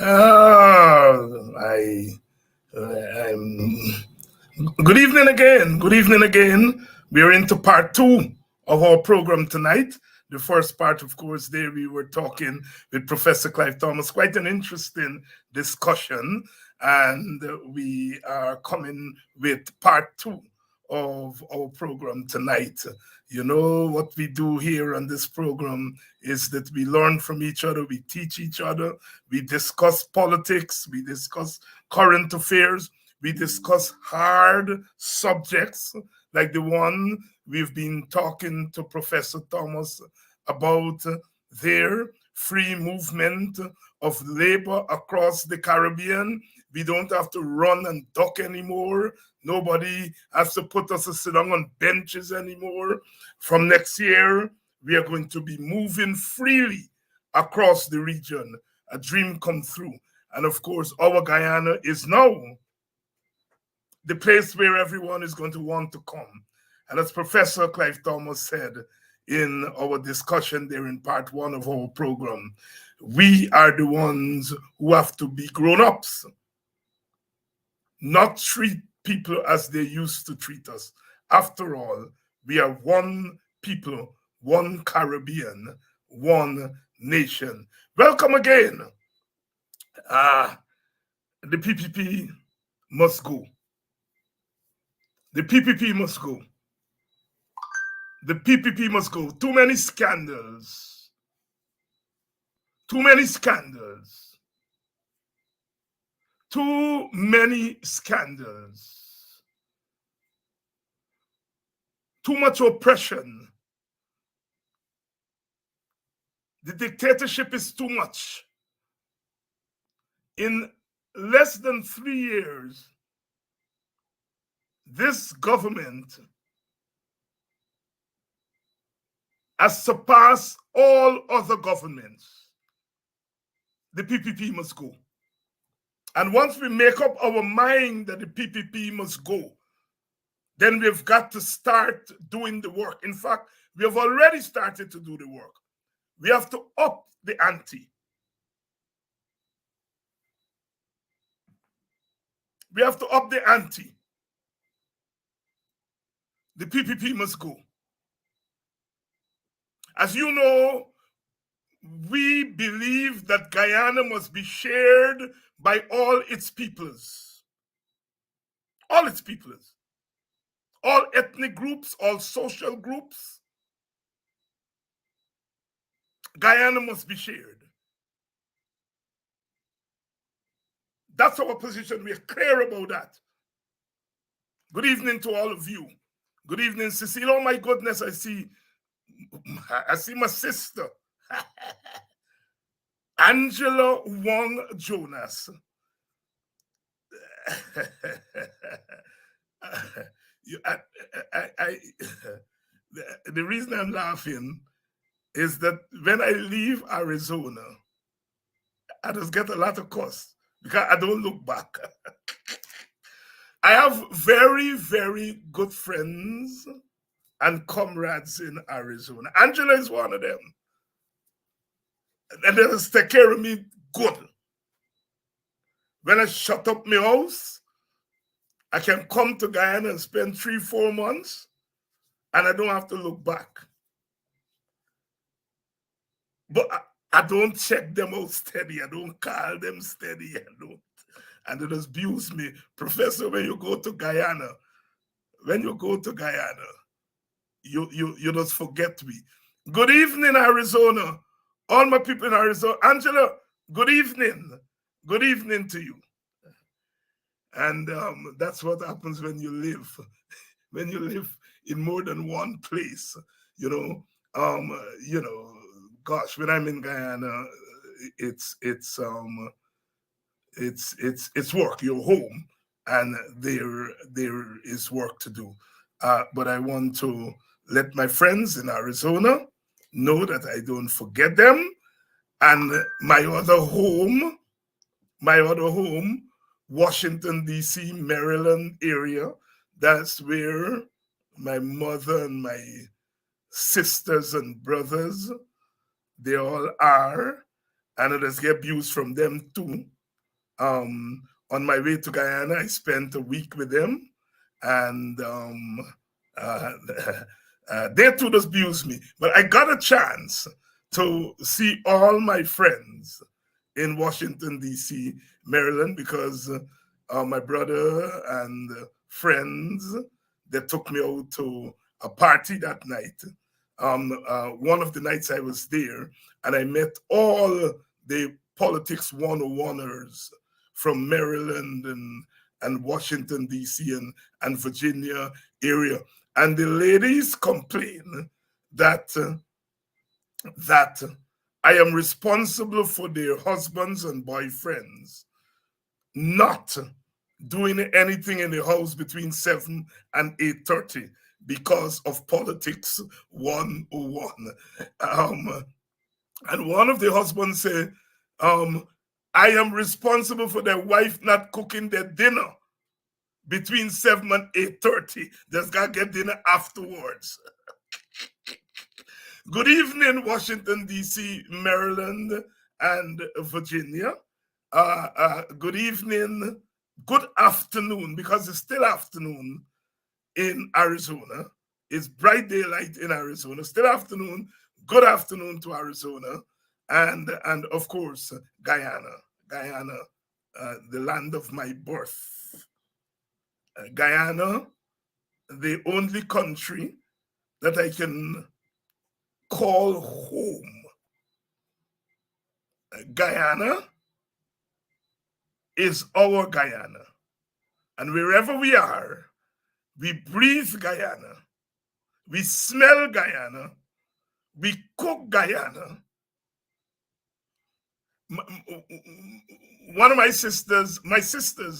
Good evening again. Good evening again. We are into part two of our program tonight. The first part, of course, there we were talking with Professor Clive Thomas. Quite an interesting discussion. And we are coming with part two of our program tonight. You know, what we do here on this program is that we learn from each other, we teach each other, we discuss politics, we discuss current affairs, we discuss hard subjects like the one we've been talking to Professor Thomas about their free movement of labor across the Caribbean. We don't have to run and duck anymore. Nobody has to put us to sit down on benches anymore. From next year, we are going to be moving freely across the region. A dream come true. And of course, our Guyana is now the place where everyone is going to want to come. And as Professor Clive Thomas said in our discussion there in part one of our program, we are the ones who have to be grown-ups, not treat people as they used to treat us. After all, we are one people, one Caribbean, one nation. Welcome again. The PPP must go. The PPP must go. The PPP must go. Too many scandals. Too many scandals. Too many scandals. Too much oppression. The dictatorship is too much. In less than 3 years, this government has surpassed all other governments. The PPP must go. And once we make up our mind that the PPP must go, then we've got to start doing the work. In fact, we have already started to do the work. We have to up the ante. We have to up the ante. The PPP must go. As you know, we believe that Guyana must be shared by all its peoples. All its peoples. All ethnic groups, all social groups. Guyana must be shared. That's our position. We're clear about that. Good evening to all of you. Good evening, Cecile. Oh my goodness, I see my sister. Angela Wong Jonas. The reason I'm laughing is that when I leave Arizona, I just get a lot of costs because I don't look back. I have very, very good friends and comrades in Arizona. Angela is one of them. And they just take care of me good. When I shut up my house, I can come to Guyana and spend 3-4 months, and I don't have to look back. But I don't check them out steady. I don't call them steady. And they just abuse me. Professor, when you go to Guyana, you just forget me. Good evening, Arizona. All my people in Arizona. Angela, good evening. Good evening to you. And that's what happens when you live. When you live in more than one place, gosh, when I'm in Guyana, it's work. You're home, and there is work to do. But I want to let my friends in Arizona know that I don't forget them. And my other home, Washington, D.C., Maryland area, that's where my mother and my sisters and brothers, they all are. And I just get abused from them too. On my way to Guyana, I spent a week with them, and they too just abused me. But I got a chance to see all my friends in Washington, D.C., Maryland, because my brother and friends, they took me out to a party that night. One of the nights I was there, and I met all the politics 101ers from Maryland and Washington, D.C. and Virginia area. And the ladies complain that I am responsible for their husbands and boyfriends not doing anything in the house between 7 and 8:30 because of politics 101. And one of the husbands said, I am responsible for their wife not cooking their dinner between 7 and 8:30. Just got to get dinner afterwards. Good evening, Washington, D.C., Maryland, and Virginia. Good evening, good afternoon, because it's still afternoon in Arizona. It's bright daylight in Arizona, still afternoon. Good afternoon to Arizona. And of course, Guyana, the land of my birth. Guyana, the only country that I can call home. Guyana is our Guyana. And wherever we are, we breathe Guyana, we smell Guyana, we cook Guyana. One of my sisters,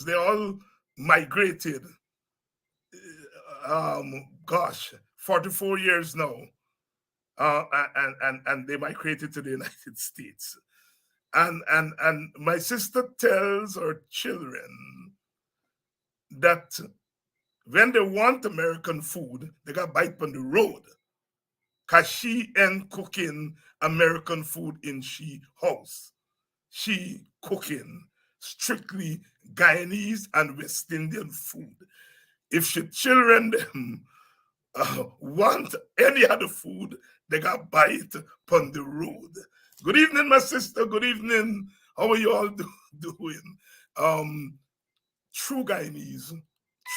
they all migrated, 44 years now. And they migrated to the United States. And my sister tells her children that when they want American food, they got bite on the road, because she ain't cooking American food in she house. She cooking strictly Guyanese and West Indian food. If she children them want any other food, they got bite on the road. Good evening, my sister. Good evening. How are you all doing? True Guyanese,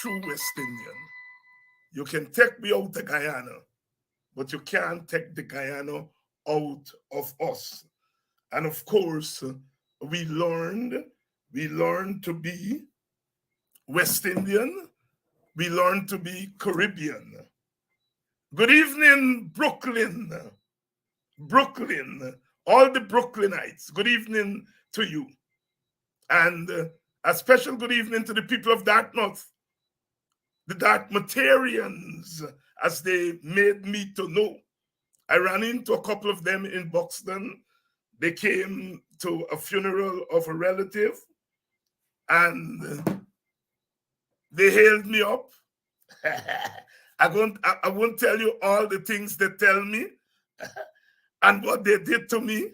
true West Indian. You can take me out to Guyana, but you can't take the Guyana out of us. And of course, we learned to be West Indian. We learned to be Caribbean. Good evening, Brooklyn. Brooklyn, all the Brooklynites. Good evening to you. And a special good evening to the people of Dartmouth, the Dartmouthians, as they made me to know. I ran into a couple of them in Buxton. They came to a funeral of a relative, and they hailed me up. I won't tell you all the things they tell me and what they did to me,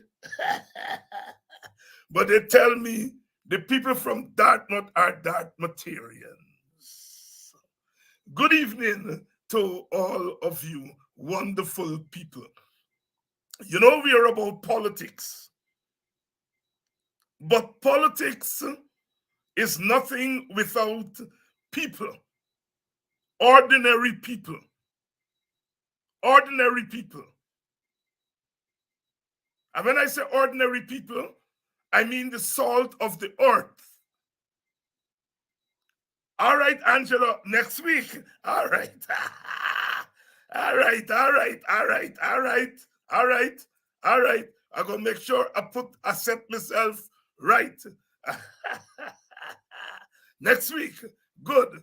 but they tell me the people from Dartmouth are Dartmouthians. Good evening to all of you wonderful people. You know, we are about politics, but politics is nothing without people, ordinary people. Ordinary people. And when I say ordinary people, I mean the salt of the earth. All right, Angela, next week. All right. All right. I'm going to make sure I set myself right. Next week. Good.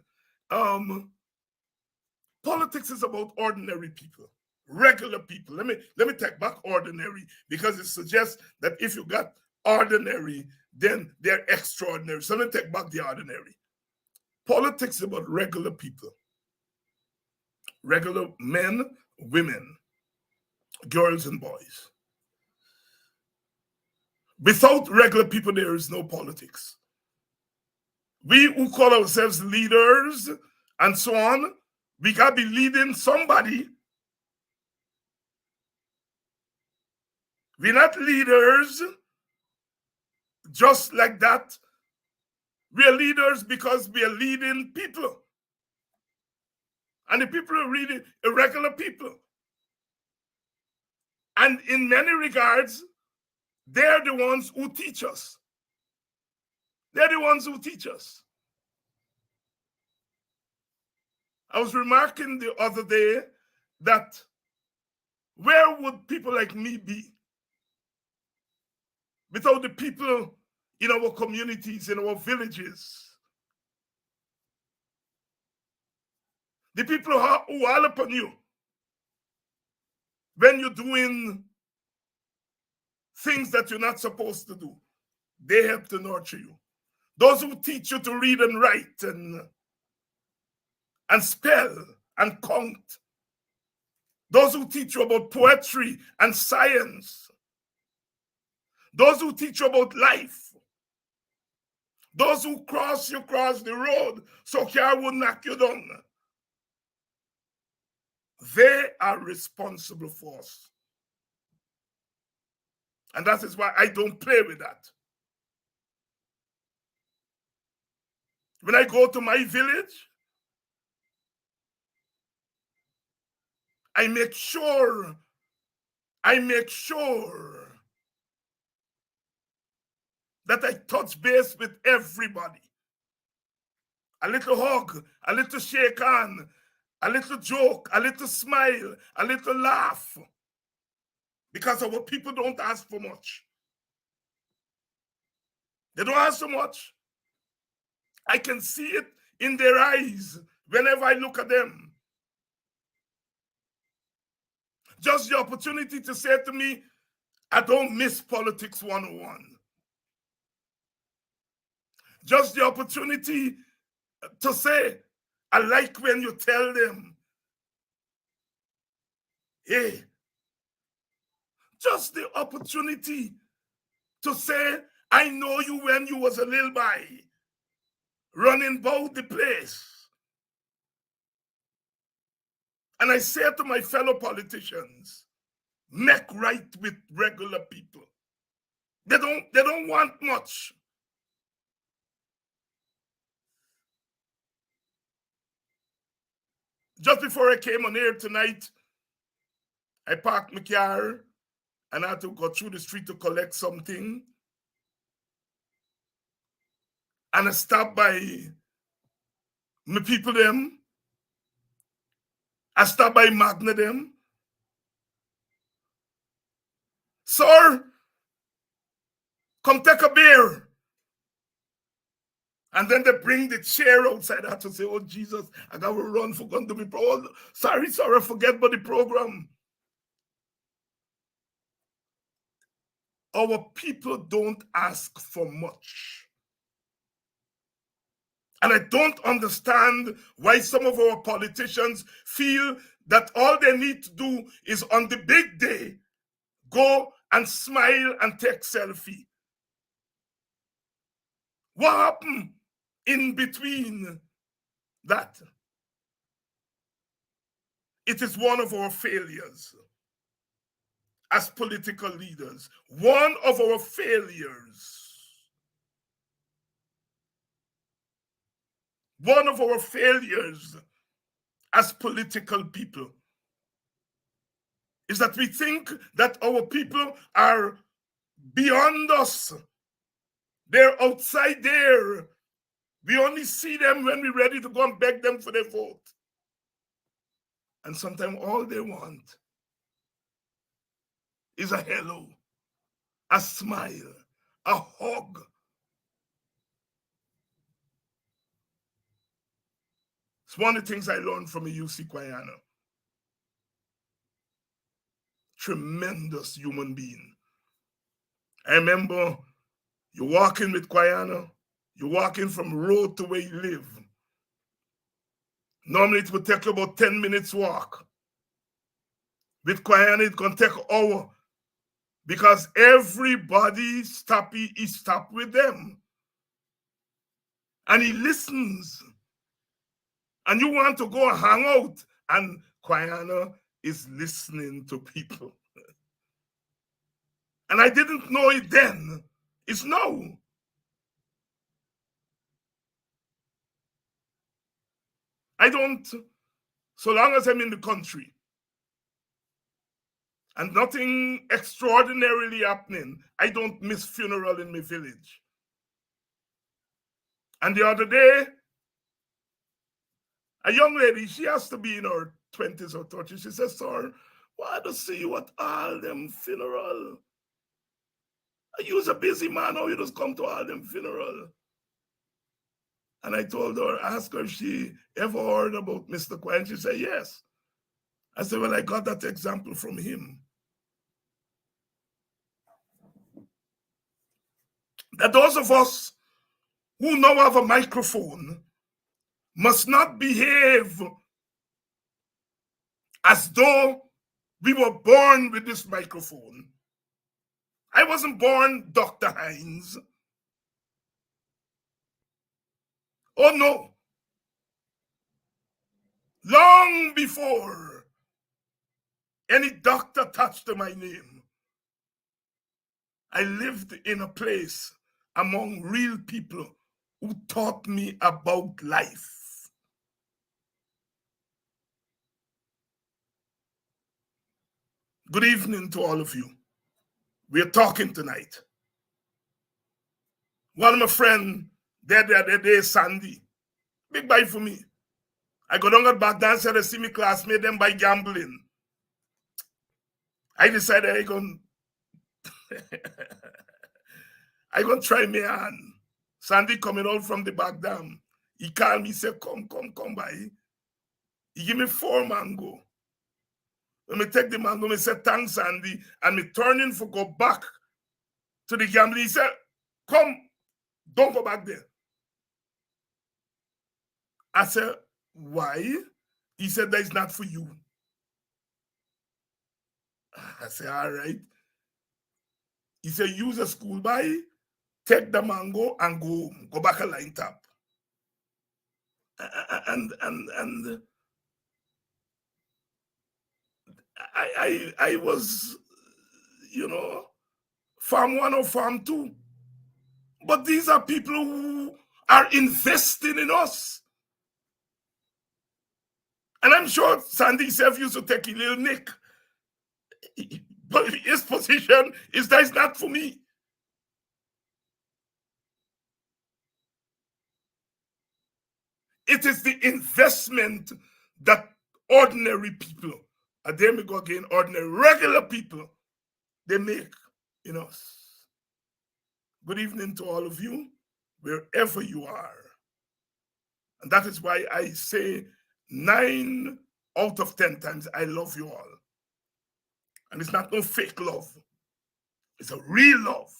Politics is about ordinary people, regular people. Let me take back ordinary, because it suggests that if you got ordinary, then they're extraordinary. So let me take back the ordinary. Politics is about regular people, regular men, women, girls, and boys. Without regular people, there is no politics. We who call ourselves leaders and so on, we got to be leading somebody. We're not leaders just like that. We're leaders because we are leading people. And the people are really irregular people. And in many regards, they're the ones who teach us. They're the ones who teach us. I was remarking the other day that where would people like me be without the people in our communities, in our villages? The people who are upon you when you're doing things that you're not supposed to do. They help to nurture you. Those who teach you to read and write and spell and count. Those who teach you about poetry and science. Those who teach you about life. Those who cross the road so car will knock you down. They are responsible for us. And that is why I don't play with that. When I go to my village, I make sure that I touch base with everybody. A little hug, a little shake hand, a little joke, a little smile, a little laugh. Because our people don't ask for much. They don't ask for much. I can see it in their eyes whenever I look at them. Just the opportunity to say to me, I don't miss politics 101. Just the opportunity to say, I like when you tell them, hey, just the opportunity to say, I know you when you was a little boy, running about the place. And I say to my fellow politicians, make right with regular people. They don't want much. Just before I came on air tonight, I parked my car and I had to go through the street to collect something. And I stopped by my people them. I stopped by Magna them. Sir, come take a beer. And then they bring the chair outside. I had to say, oh, Jesus, I got to run for going to be pro. Sorry, forget about the program. Our people don't ask for much. And I don't understand why some of our politicians feel that all they need to do is on the big day, go and smile and take selfie. What happened in between that? It is one of our failures as political leaders. One of our failures. One of our failures as political people is that we think that our people are beyond us. They're outside there. We only see them when we're ready to go and beg them for their vote. And sometimes all they want is a hello, a smile, a hug. It's one of the things I learned from a UC Guyana. Tremendous human being. I remember you're walking with Guyana, you're walking from road to where you live. Normally it would take you about 10 minutes walk. With Guyana, it can take an hour because everybody is stopped with them. and he listens. And you want to go hang out, and Guyana is listening to people. And I didn't know it then. It's now. I don't, so long as I'm in the country and nothing extraordinarily happening, I don't miss funeral in my village. And the other day, a young lady, she has to be in her 20s or 30s. She says, "Sir, why to see you at all them funeral? You's a busy man, how you just come to all them funeral?" And I told her, ask her if she ever heard about Mr. Quine. She said, yes. I said, well, I got that example from him. That those of us who now have a microphone must not behave as though we were born with this microphone. I wasn't born Dr. Hinds. Oh no. Long before any doctor touched my name, I lived in a place among real people who taught me about life. Good evening to all of you. We're talking tonight. One of my friends, there, Sandy. Big bye for me. I go down at back dance and I see my classmate them by gambling. I decided I gonna try my hand. Sandy coming out from the back dam. He called me, say, come by. He give me 4 mango. When me take the mango, me say, thanks, Sandy. And me turning for go back to the gambling. He said, come, don't go back there. I said, why? He said, that is not for you. I said, all right. He said, use a school buy, take the mango and go home. Go back a line tap. And I was, farm 1 or farm 2. But these are people who are investing in us. And I'm sure Sandy himself used to take a little nick. But his position is that it's not for me. It is the investment that ordinary people, and there we go again, ordinary, regular people, they make in us. Good evening to all of you, wherever you are. And that is why I say 9 out of 10 times, I love you all. And it's not no fake love. It's a real love.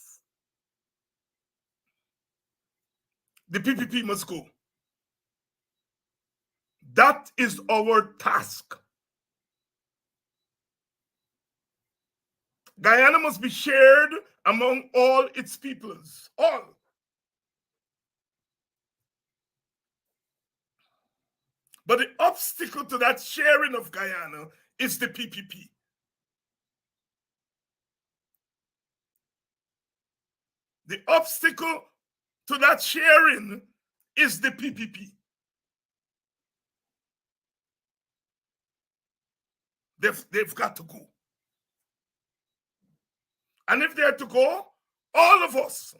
The PPP must go. That is our task. Guyana must be shared among all its peoples. All. But the obstacle to that sharing of Guyana is the PPP. The obstacle to that sharing is the PPP. They've got to go. And if they're to go, all of us,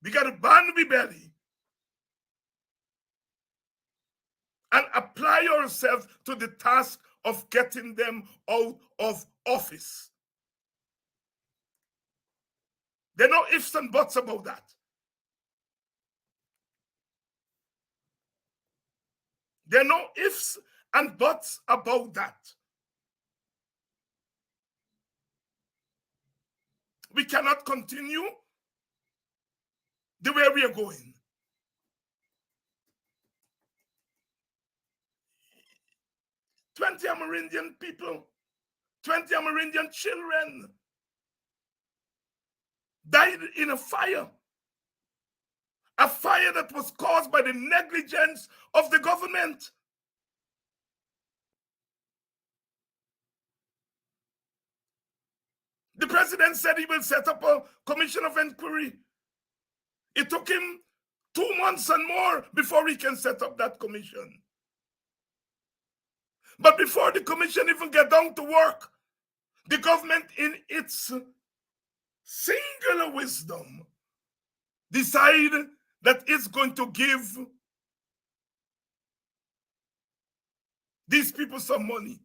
we got to band we belly and apply ourselves to the task of getting them out of office. There are no ifs and buts about that. There are no ifs and buts about that. We cannot continue the way we are going. "20 Amerindian people, 20 Amerindian children died in a fire. a fire that was caused by the negligence of the government. The president said he will set up a commission of inquiry. It took him 2 months and more before he can set up that commission. But before the commission even get down to work, the government, in its singular wisdom, decide that it's going to give these people some money.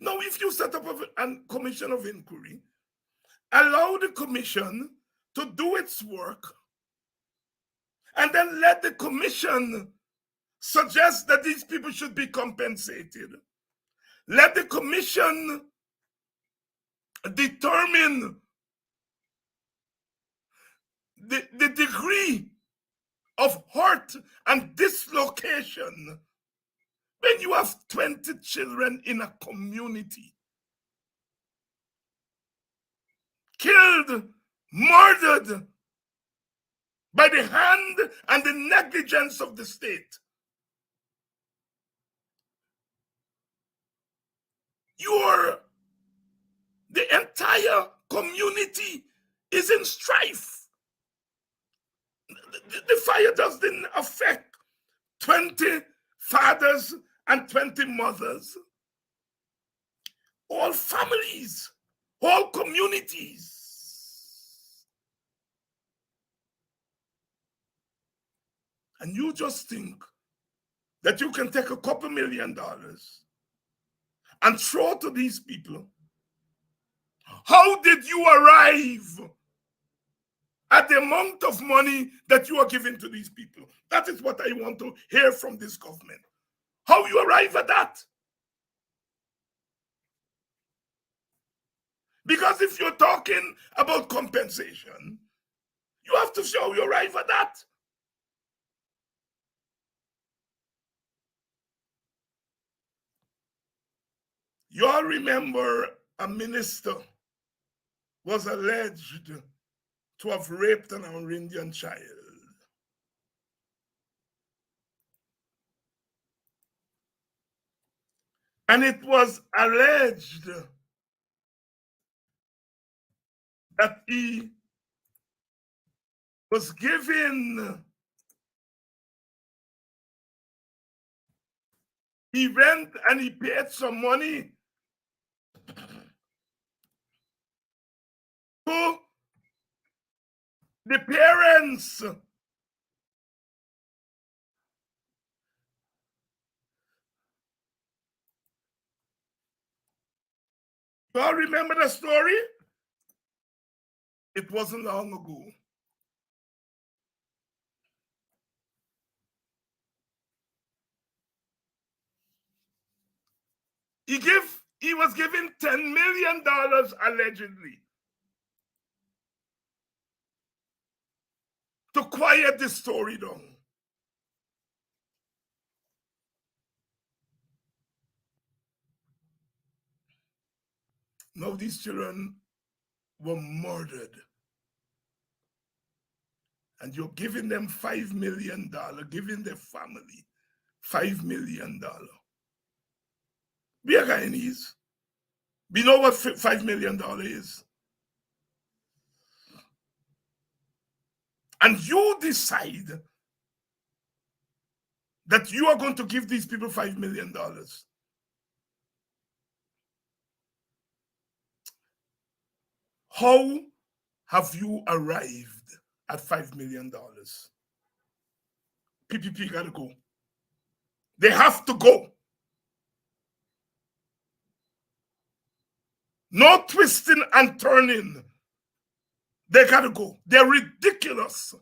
Now, if you set up a commission of inquiry, allow the commission to do its work, and then let the commission suggest that these people should be compensated. Let the commission determine the degree of hurt and dislocation when you have 20 children in a community killed, murdered by the hand and the negligence of the state. The entire community is in strife. The fire didn't affect 20 fathers and 20 mothers. All families, all communities. And you just think that you can take a couple $1 million and throw to these people. How did you arrive at the amount of money that you are giving to these people? That is what I want to hear from this government. How you arrive at that? Because if you're talking about compensation, you have to show you arrive at that. You all remember a minister was alleged to have raped an Amerindian child. And it was alleged that he was given, he went and he paid some money to the parents. You all remember the story? It wasn't long ago. He was given $10 million allegedly to quiet the story down. Now these children were murdered. And you're giving them $5 million, giving their family $5 million. We are Guyanese. We know what $5 million is. And you decide that you are going to give these people $5 million. How have you arrived at $5 million? PPP got to go. They have to go. No twisting and turning. They got to go. They're ridiculous.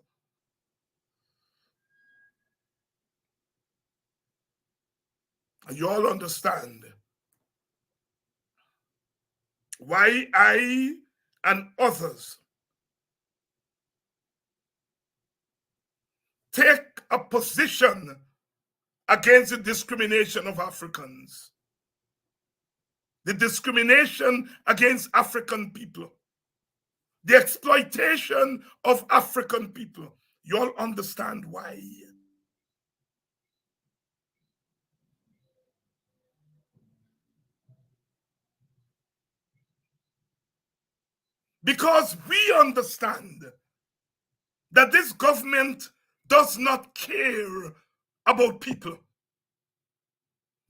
And you all understand why I and others take a position against the discrimination of Africans, the discrimination against African people. the exploitation of African people. You all understand why. Because we understand that this government does not care about people.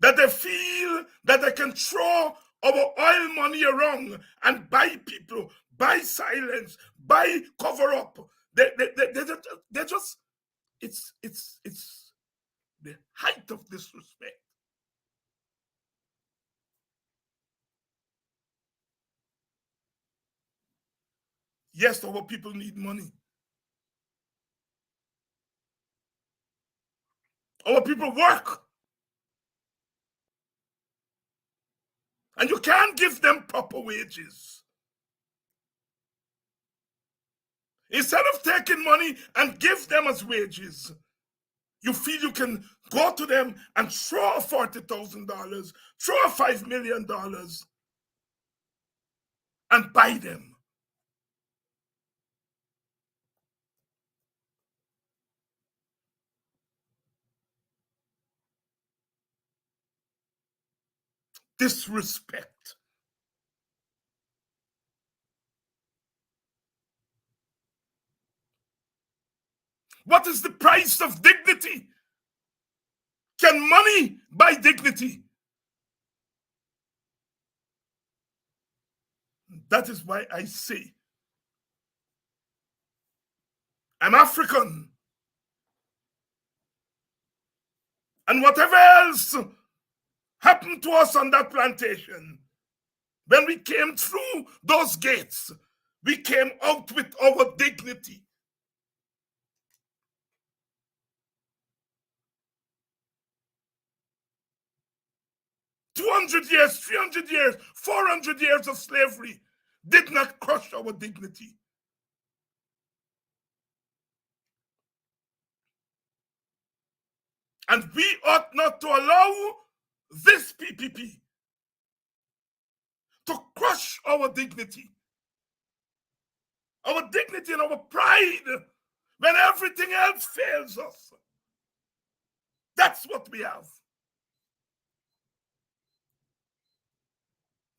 That they feel that they can throw our oil money around and buy people, buy silence, buy cover up. They just, it's the height of disrespect. Yes, our people need money. Our people work. And you can't give them proper wages. Instead of taking money and give them as wages, you feel you can go to them and throw $40,000, throw $5 million and buy them. Disrespect. What is the price of dignity? Can money buy dignity? That is why I say I'm African. And whatever else happened to us on that plantation, when we came through those gates, we came out with our dignity. 200 years, 300 years, 400 years of slavery did not crush our dignity. And we ought not to allow this PPP to crush our dignity and our pride when everything else fails us. That's what we have.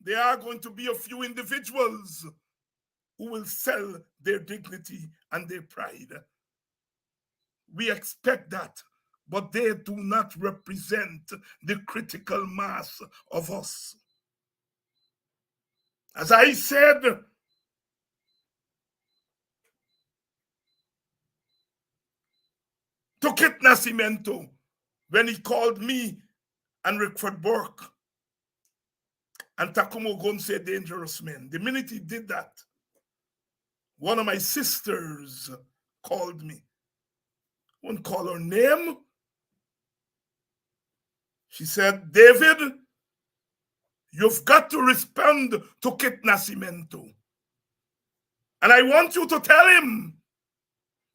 There are going to be a few individuals who will sell their dignity and their pride. We expect that, but they do not represent the critical mass of us. As I said, to Kit Nascimento, when he called me and Rickford Burke and Takumo Gonse dangerous men, the minute he did that, one of my sisters called me. I won't call her name. She said, David, you've got to respond to Kit Nascimento. And I want you to tell him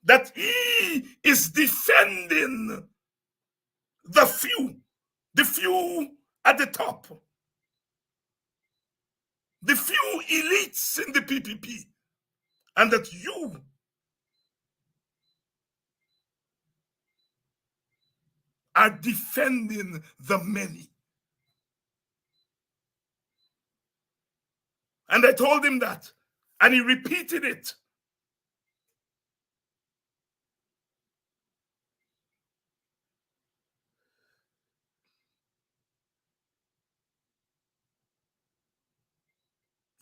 that he is defending the few at the top, the few elites in the PPP, and that you are defending the many. And I told him that, and he repeated it.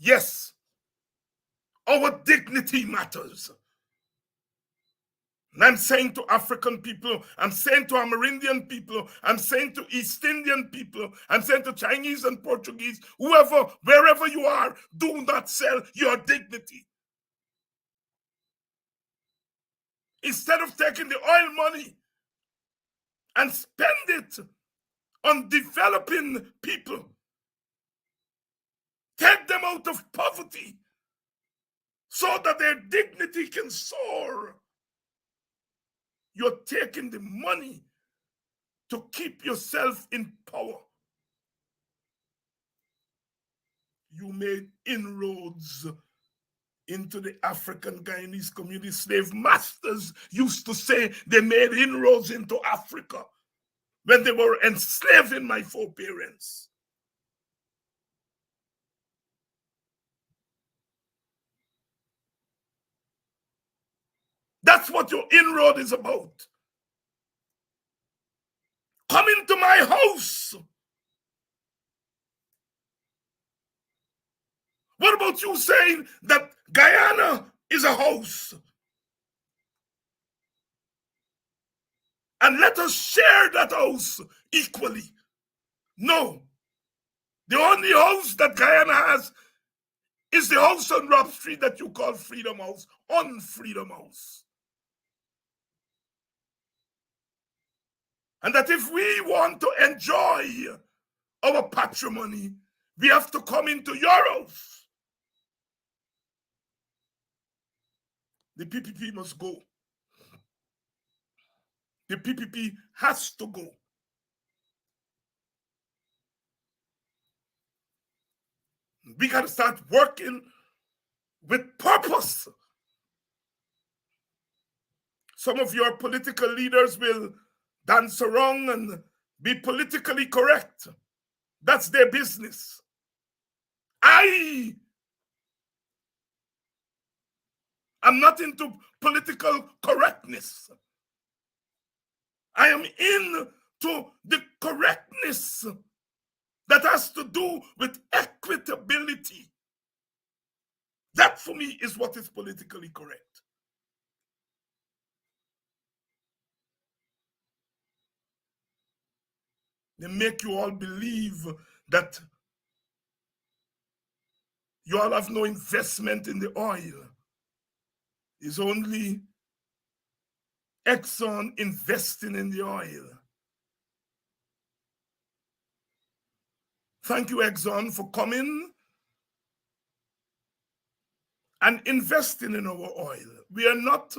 Yes, our dignity matters. And I'm saying to African people, I'm saying to Amerindian people, I'm saying to East Indian people, I'm saying to Chinese and Portuguese, whoever, wherever you are, do not sell your dignity. Instead of taking the oil money and spend it on developing people, take them out of poverty so that their dignity can soar. You're taking the money to keep yourself in power. You made inroads into the African Guyanese community. Slave masters used to say they made inroads into Africa when they were enslaving my foreparents. That's what your inroad is about. Come into my house. What about you saying that Guyana is a house? And let us share that house equally. No. The only house that Guyana has is the house on Rob Street that you call Freedom House, on Freedom House. And that if we want to enjoy our patrimony, we have to come into your house. The PPP must go. The PPP has to go. We got to start working with purpose. Some of your political leaders will dance around and be politically correct. That's their business. I am not into political correctness. I am into the correctness that has to do with equitability. That for me is what is politically correct. They make you all believe that you all have no investment in the oil. It's only Exxon investing in the oil. Thank you, Exxon, for coming and investing in our oil. We are not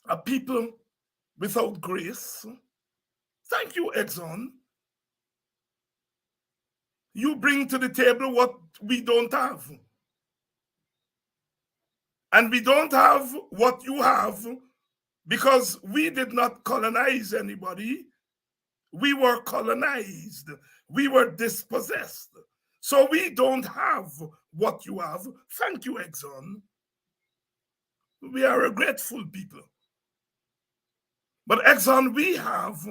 a people without grace. Thank you, Exxon. You bring to the table what we don't have. And we don't have what you have because we did not colonize anybody. We were colonized. We were dispossessed. So we don't have what you have. Thank you, Exxon. We are a grateful people. But Exxon, we have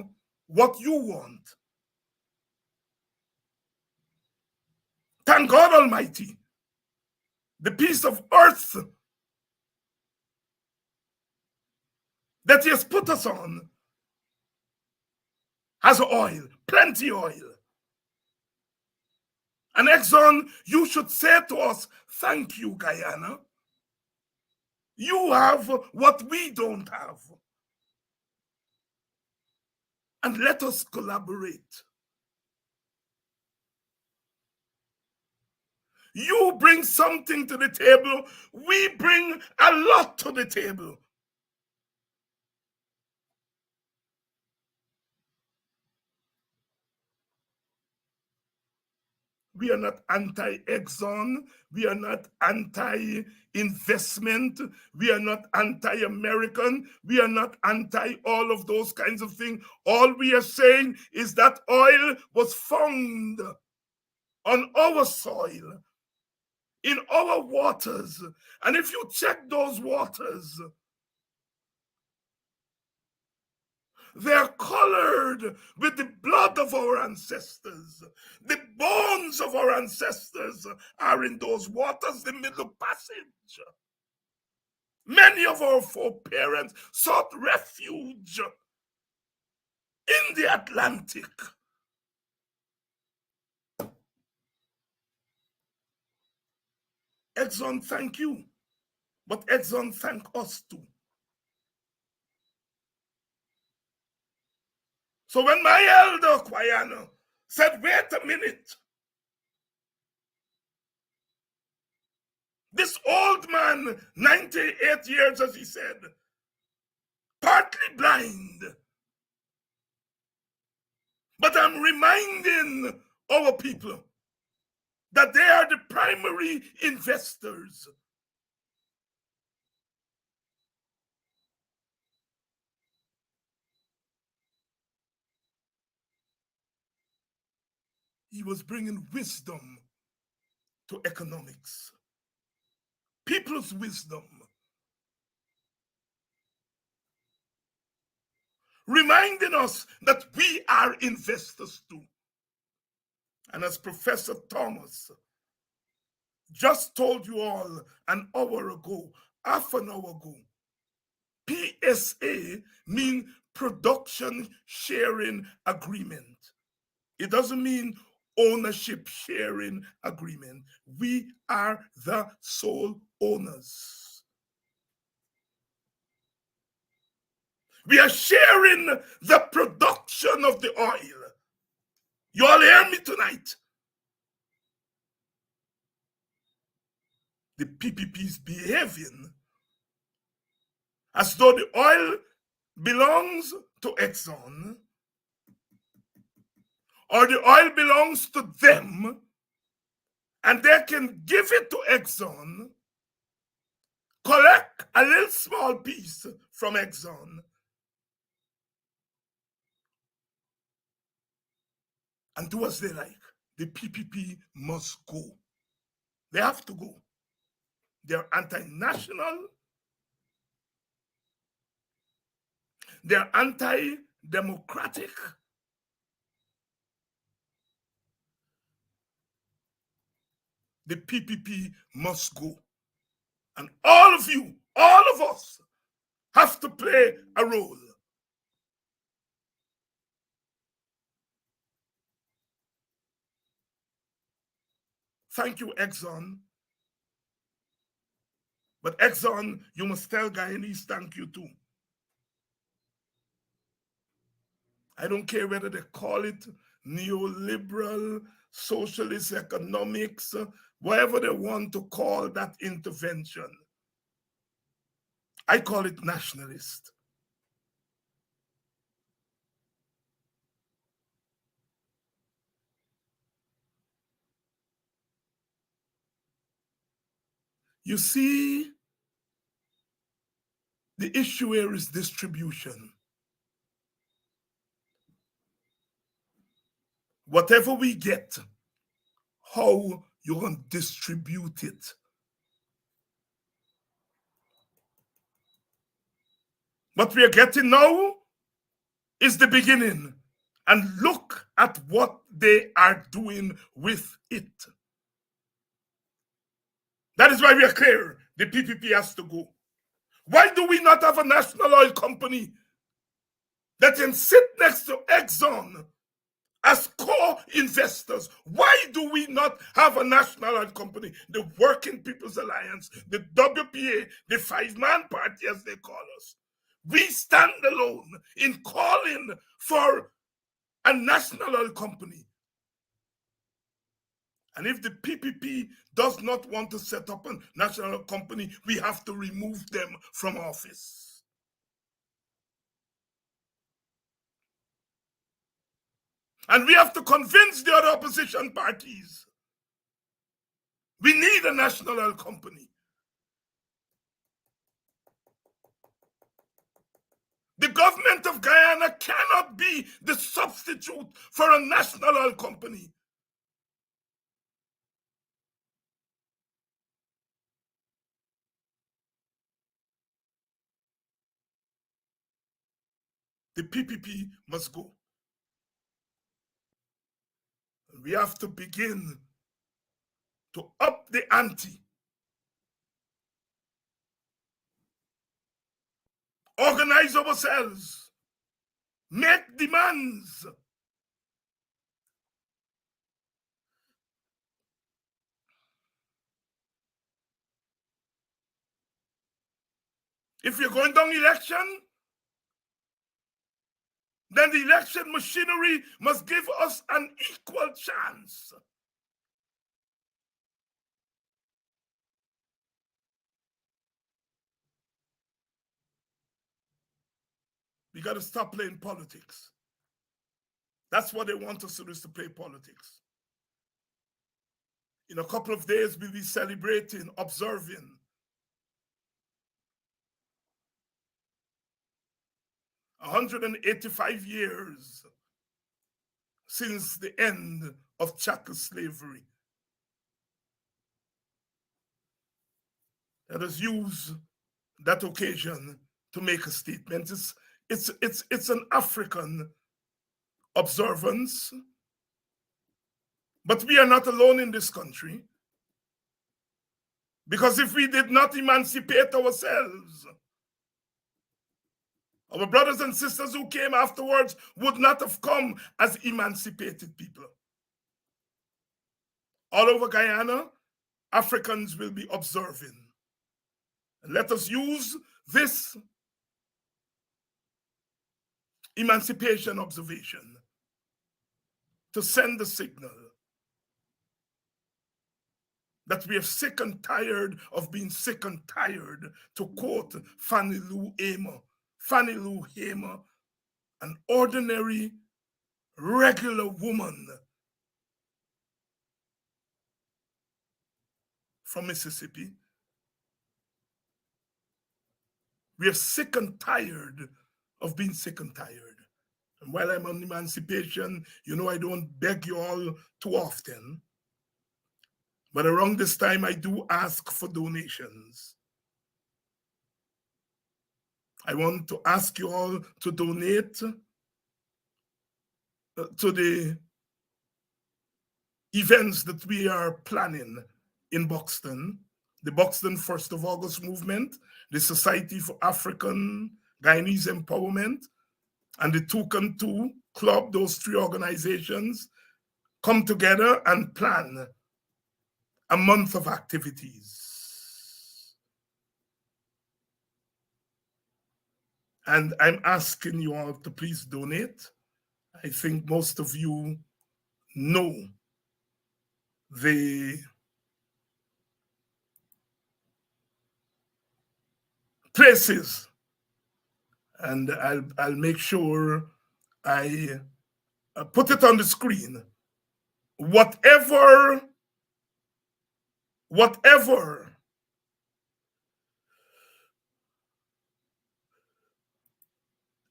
what you want. Thank God Almighty. The piece of earth that He has put us on has oil, plenty oil. And Exxon, you should say to us, thank you, Guyana. You have what we don't have. And let us collaborate. You bring something to the table, we bring a lot to the table. We are not anti-Exxon. We are not anti-investment. We are not anti-American. We are not anti all of those kinds of things. All we are saying is that oil was found on our soil, in our waters. And if you check those waters, they're colored with the blood of our ancestors. The bones of our ancestors are in those waters, the Middle Passage. Many of our foreparents sought refuge in the Atlantic. Exxon, thank you. But Exxon, thank us too. So when my elder Guyana said, wait a minute, this old man, 98 years, as he said, partly blind, but I'm reminding our people that they are the primary investors. He was bringing wisdom to economics, people's wisdom, reminding us that we are investors too. And as Professor Thomas just told you all an hour ago, half an hour ago, PSA means production sharing agreement. It doesn't mean ownership sharing agreement. We are the sole owners. We are sharing the production of the oil. You all hear me tonight? The PPP is behaving as though the oil belongs to Exxon, or the oil belongs to them, and they can give it to Exxon, collect a little small piece from Exxon, and do as they like. The PPP must go. They have to go. They're anti-national. They're anti-democratic. The PPP must go. And all of you, all of us, have to play a role. Thank you, Exxon. But Exxon, you must tell Guyanese thank you too. I don't care whether they call it neoliberal, socialist economics, whatever they want to call that intervention. I call it nationalist. You see, the issue here is distribution. Whatever we get, how you going to distribute it. What we are getting now is the beginning. And look at what they are doing with it. That is why we are clear. The PPP has to go. Why do we not have a national oil company that can sit next to Exxon as co-investors? Why do we not have a national oil company? The Working People's Alliance, the WPA, the five-man party as they call us. We stand alone in calling for a national oil company. And if the PPP does not want to set up a national company, we have to remove them from office. And we have to convince the other opposition parties. We need a national oil company. The government of Guyana cannot be the substitute for a national oil company. The PPP must go. We have to begin to up the ante. Organize ourselves. Make demands. If you're going down election, then the election machinery must give us an equal chance. We got to stop playing politics. That's what they want us to do, is to play politics. In a couple of days, we'll be celebrating, observing 185 years since the end of chattel slavery. Let us use that occasion to make a statement. It's an African observance, but we are not alone in this country. Because if we did not emancipate ourselves, our brothers and sisters who came afterwards would not have come as emancipated people. All over Guyana, Africans will be observing. And let us use this emancipation observation to send the signal that we are sick and tired of being sick and tired, to quote Fannie Lou Hamer, an ordinary, regular woman from Mississippi. We are sick and tired of being sick and tired. And while I'm on emancipation, you know I don't beg you all too often. But around this time, I do ask for donations. I want to ask you all to donate to the events that we are planning in Buxton. The Buxton 1st of August movement, the Society for African Guyanese Empowerment, and the Toucan2 Club, those three organizations, come together and plan a month of activities. And I'm asking you all to please donate. I think most of you know the places, and I'll make sure I put it on the screen. Whatever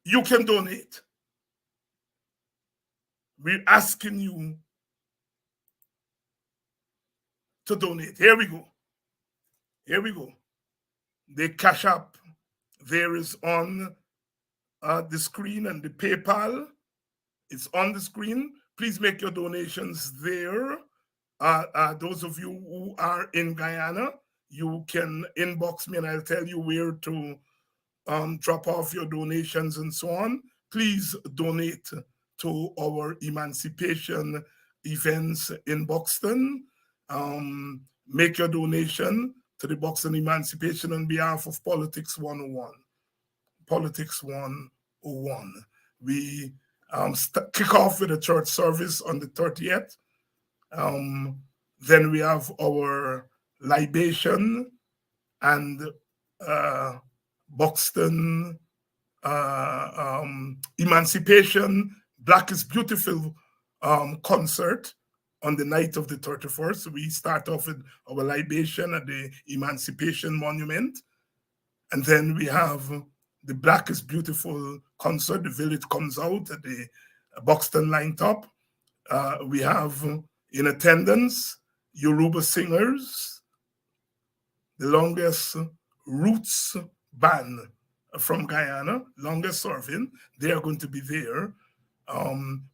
you can donate, we're asking you to donate. Here we go. The Cash App there is on the screen, and the PayPal is on the screen. Please make your donations there. Those of you who are in Guyana, you can inbox me and I'll tell you where to drop off your donations and so on. Please donate to our emancipation events in Buxton. Make your donation to the Buxton Emancipation on behalf of Politics 101. Politics 101. We kick off with a church service on the 30th. Then we have our libation and Buxton Emancipation Black is Beautiful concert on the night of the 31st. We start off with our libation at the Emancipation Monument. And then we have the Black is Beautiful concert. The village comes out at the Buxton Line Top. We have in attendance Yoruba singers, the longest roots band from Guyana, longest serving. They are going to be there.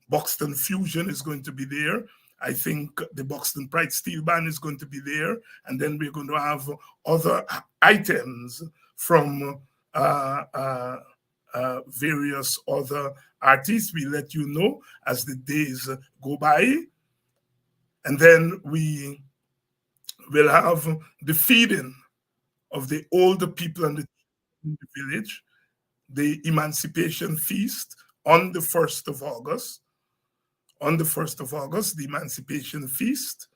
Buxton Fusion is going to be there. I think the Buxton Pride Steel Band is going to be there. And then we're going to have other items from various other artists. We let you know as the days go by. And then we will have the feeding of the older people in the village, the Emancipation Feast on the 1st of August. On the 1st of August, the Emancipation Feast,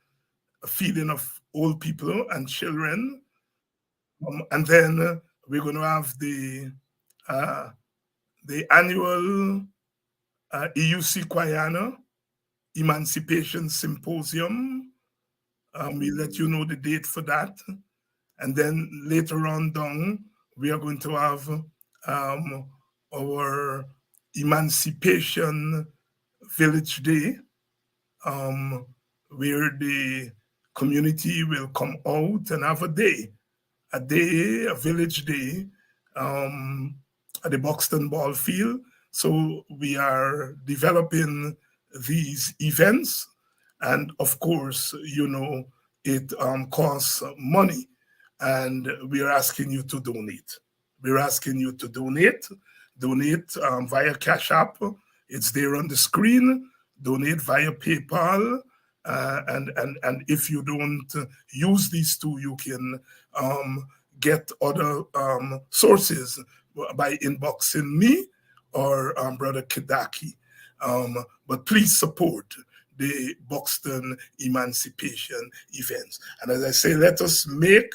a feeding of old people and children. And then we're going to have the annual EUC Guyana Emancipation Symposium We'll let you know the date for that. And then later on down, we are going to have our Emancipation Village Day, where the community will come out and have a day, a village day, at the Buxton Ball Field. So we are developing these events, and of course, it costs money, and we are asking you to donate. We're asking you to donate via Cash App. It's there on the screen. Donate via PayPal. And if you don't use these two, you can get other sources by inboxing me or Brother Kedaki. But please support the Buxton Emancipation events. And as I say, let us make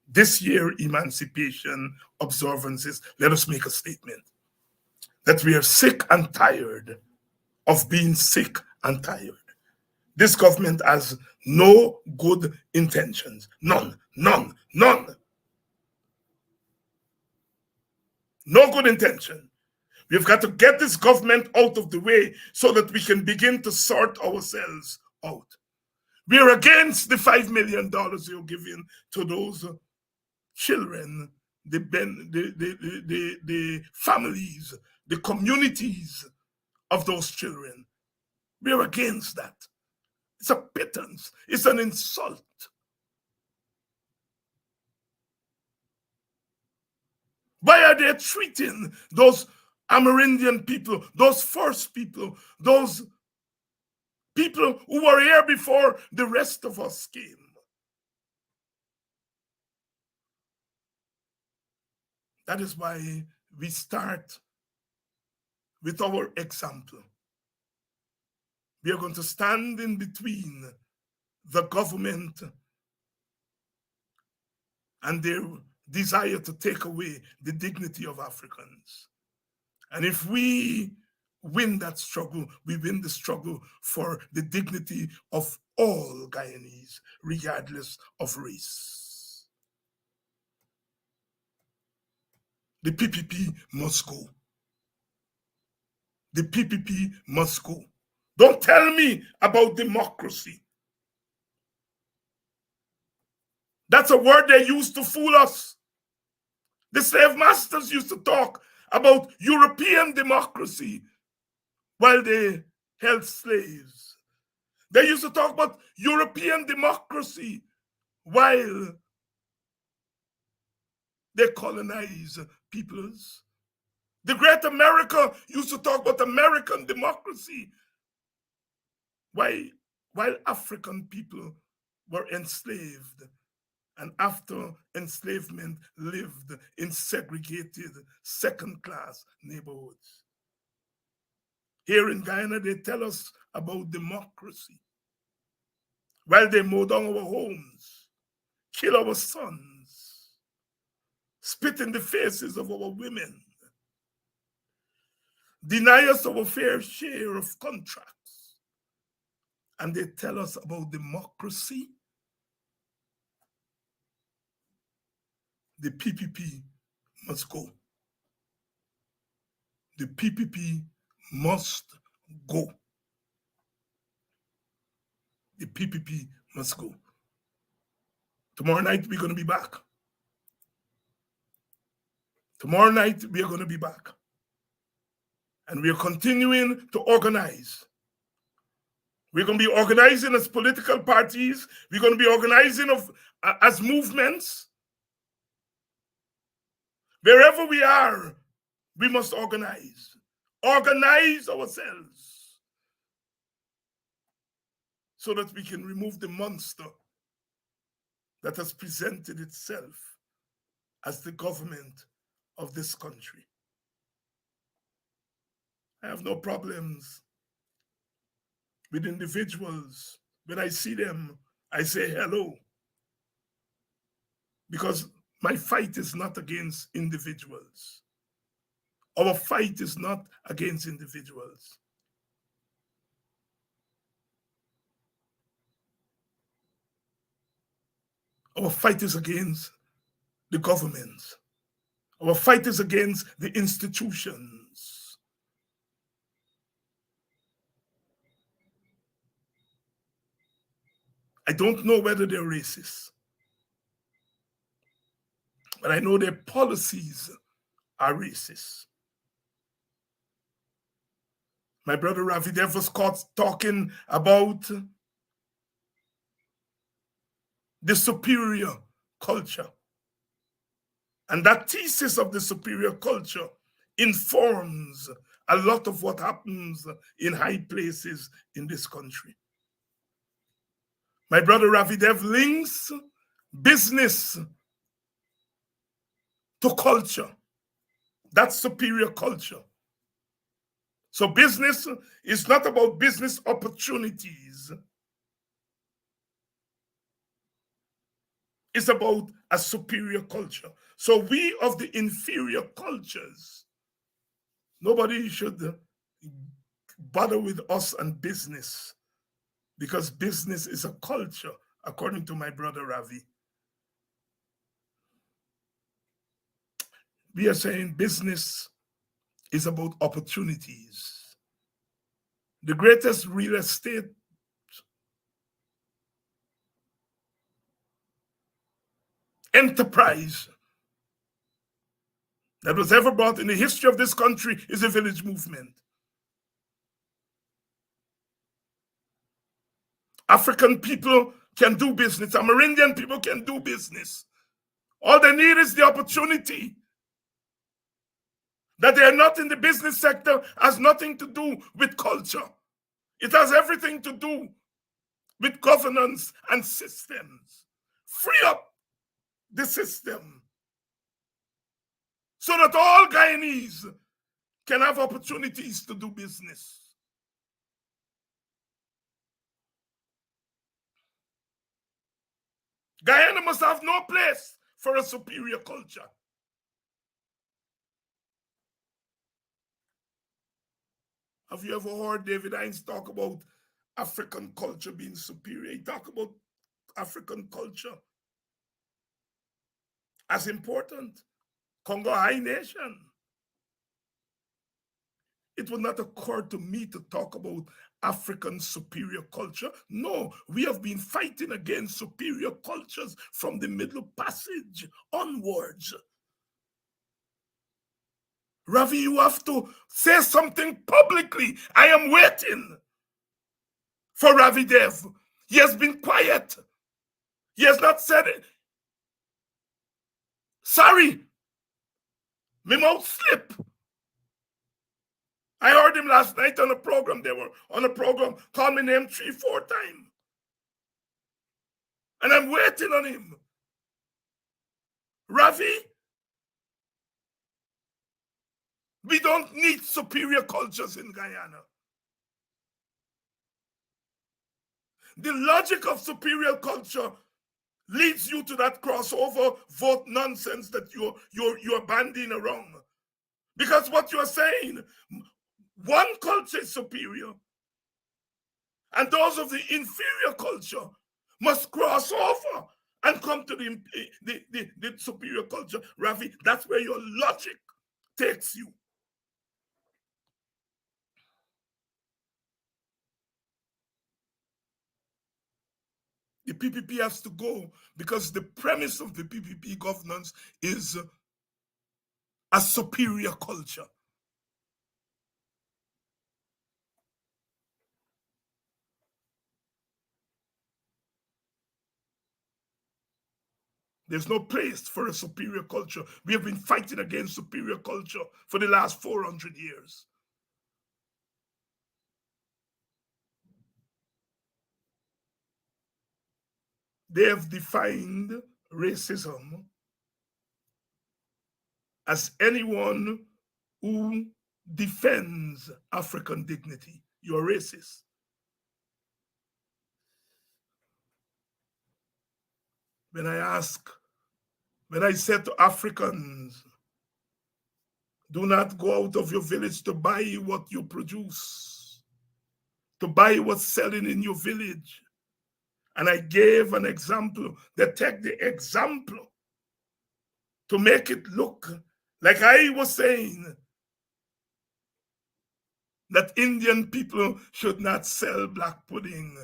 this year emancipation observances, let us make a statement that we are sick and tired of being sick and tired. This government has no good intentions. None. No good intention. We've got to get this government out of the way so that we can begin to sort ourselves out. We're against the $5 million you're giving to those children, the families, the communities of those children. We're against that. It's a pittance. It's an insult. Why are they treating those Amerindian people, those first people, those people who were here before the rest of us came? That is why we start with our example. We are going to stand in between the government and their desire to take away the dignity of Africans. And if we win that struggle, we win the struggle for the dignity of all Guyanese, regardless of race. The PPP must go. The PPP must go. Don't tell me about democracy. That's a word they used to fool us. The slave masters used to talk about European democracy while they held slaves. They used to talk about European democracy while they colonized peoples. The great America used to talk about American democracy while African people were enslaved, and after enslavement lived in segregated second-class neighborhoods. Here in Guyana, they tell us about democracy while they mow down our homes, kill our sons, spit in the faces of our women, deny us our fair share of contracts, and they tell us about democracy. The PPP must go. The PPP must go. The PPP must go. Tomorrow night, we're going to be back. Tomorrow night, we are going to be back. And we are continuing to organize. We're going to be organizing as political parties. We're going to be organizing as movements. Wherever we are, we must organize. Organize ourselves so that we can remove the monster that has presented itself as the government of this country. I have no problems with individuals. When I see them, I say hello. Because my fight is not against individuals. Our fight is not against individuals. Our fight is against the governments. Our fight is against the institutions. I don't know whether they're racist, but I know their policies are racist. My brother Ravi Dev was caught talking about the superior culture. And that thesis of the superior culture informs a lot of what happens in high places in this country. My brother Ravi Dev links business to culture. That's superior culture. So business is not about business opportunities. It's about a superior culture. So we of the inferior cultures, nobody should bother with us and business, because business is a culture, according to my brother Ravi. We are saying business is about opportunities. The greatest real estate enterprise that was ever brought in the history of this country is the village movement. African people can do business. Amerindian people can do business. All they need is the opportunity. That they are not in the business sector has nothing to do with culture. It has everything to do with governance and systems. Free up the system so that all Guyanese can have opportunities to do business. Guyana must have no place for a superior culture. Have you ever heard David Hines talk about African culture being superior? He talked about African culture as important. Congo High Nation. It would not occur to me to talk about African superior culture. No, we have been fighting against superior cultures from the Middle Passage onwards. Ravi, you have to say something publicly. I am waiting for Ravi Dev. He has been quiet. He has not said it. Sorry, my mouth slip. I heard him last night on a program. They were on a program, called my name 3-4 times. And I'm waiting on him. Ravi, we don't need superior cultures in Guyana. The logic of superior culture leads you to that crossover vote nonsense that you're bandying around. Because what you're saying, one culture is superior, and those of the inferior culture must cross over and come to the superior culture. Ravi, that's where your logic takes you. The PPP has to go because the premise of the PPP governance is a superior culture. There's no place for a superior culture. We have been fighting against superior culture for the last 400 years. They have defined racism as anyone who defends African dignity. You're racist. When I said to Africans, do not go out of your village to buy what you produce, to buy what's selling in your village. And I gave an example. They take the example to make it look like I was saying that Indian people should not sell black pudding,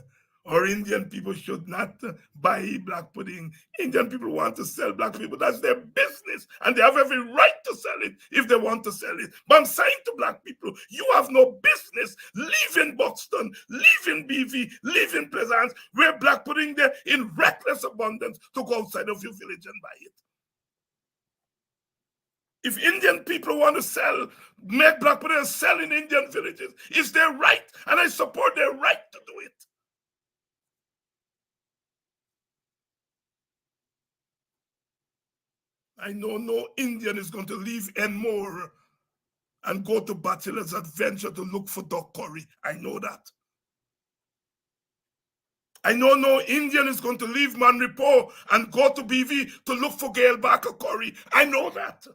or Indian people should not buy black pudding. Indian people want to sell black people. That's their business, and they have every right to sell it if they want to sell it. But I'm saying to black people, you have no business. Live in Buxton, live in BV, live in Pleasance, where black pudding there in reckless abundance, to go outside of your village and buy it. If Indian people want to sell, make black pudding and sell in Indian villages, it's their right, and I support their right to do it. I know no Indian is going to leave Enmore and go to Bachelor's Adventure to look for duck curry. I know that. I know no Indian is going to leave Manripo and go to BV to look for Gail Barker curry. I know that.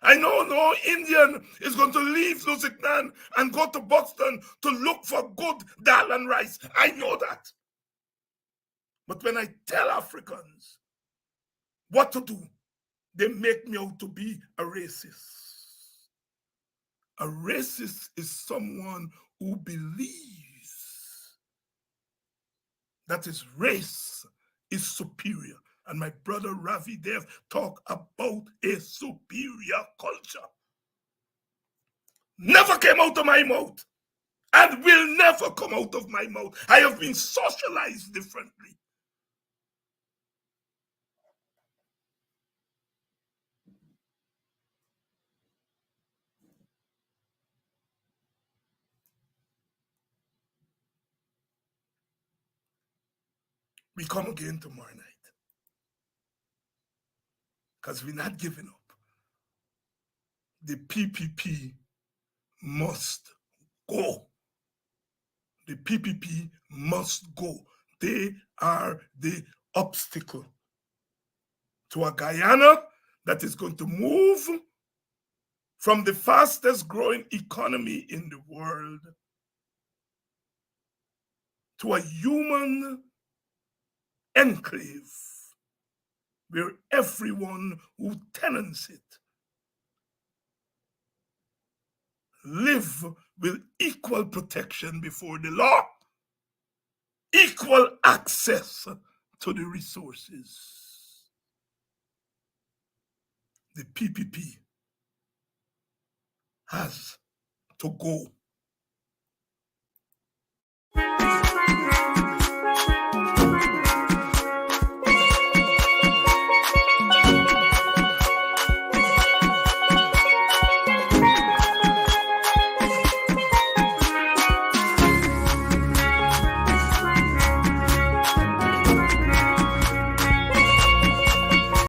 I know no Indian is going to leave Lusignan and go to Buxton to look for good dal and rice. I know that. But when I tell Africans what to do, they make me out to be a racist. A racist is someone who believes that his race is superior. And my brother Ravi Dev talk about a superior culture. Never came out of my mouth and will never come out of my mouth. I have been socialized differently. We come again tomorrow night because we're not giving up. The PPP must go. The PPP must go. They are the obstacle to a Guyana that is going to move from the fastest growing economy in the world to a human enclave where everyone who tenants it live with equal protection before the law, equal access to the resources. The PPP has to go.